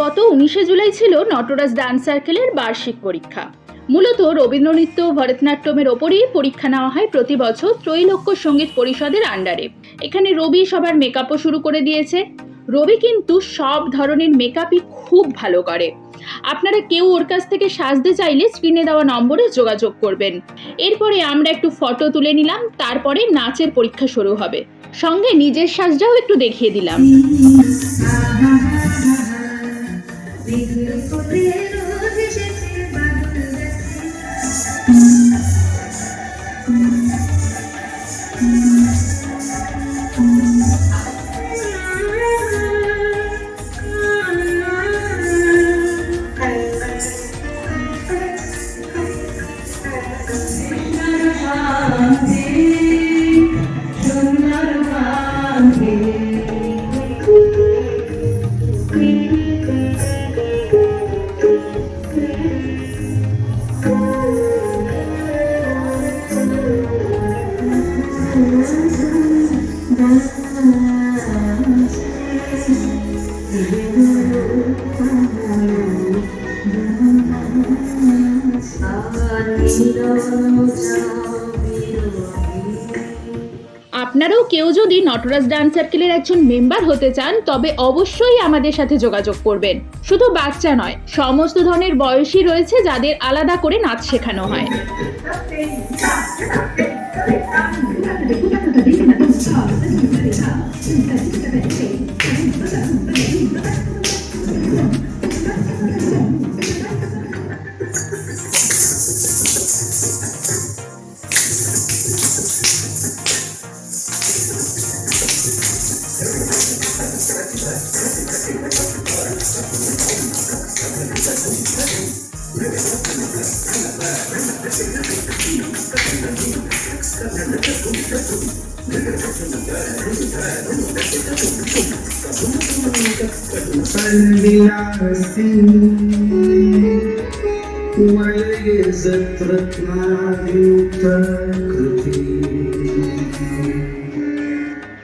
গত 19শে জুলাই ছিল নটরাজ ডান্স সার্কেলের বার্ষিক পরীক্ষা। মূলত রবীন্দ্রনৃত্য ভরতনাট্যমের ওপরই পরীক্ষা নেওয়া হয় প্রতি বছর ত্রৈলোক্য সঙ্গীত পরিষদের আন্ডারে। এখানে রবি সবার মেকআপও শুরু করে দিয়েছে। রবি কিন্তু সব ধরনের মেকআপই খুব ভালো করে। আপনারা কেউ ওর কাছ থেকে সাজতে চাইলে স্ক্রিনে দেওয়া নম্বরে যোগাযোগ করবেন। এরপরে আমরা একটু ফটো তুলে নিলাম, তারপরে নাচের পরীক্ষা শুরু হবে। সঙ্গে নিজের সাজটাও একটু দেখিয়ে দিলাম। আপনারাও কেউ যদি নটরাজ ডান্স সার্কেলের একজন মেম্বার হতে চান তবে অবশ্যই আমাদের সাথে যোগাযোগ করবেন। শুধু বাচ্চা নয়, সমস্ত ধরনের বয়সী রয়েছে যাদের আলাদা করে নাচ শেখানো হয়।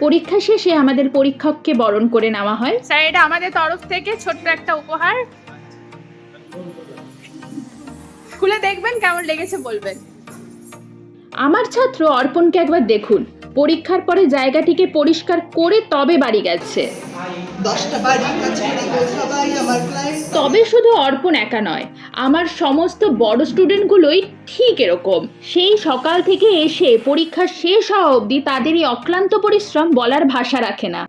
পরীক্ষা শেষে আমাদের পরীক্ষককে বরণ করে নেওয়া হয়। স্যার, এটা আমাদের তরফ থেকে ছোট্ট একটা উপহার। খুলে দেখবেন, কেমন লেগেছে বলবেন। আমার ছাত্র অর্পণকে একবার দেখুন, পরীক্ষার পরে জায়গাটিকে পরিষ্কার করে তবে বাড়ি গেছে। তবে শুধু অর্পণ একা নয়, আমার সমস্ত বড় স্টুডেন্টগুলোই ঠিক এরকম। সেই সকাল থেকে এসে পরীক্ষা শেষ হওয়া অবধি তাদের এই অক্লান্ত পরিশ্রম বলার ভাষা রাখে না।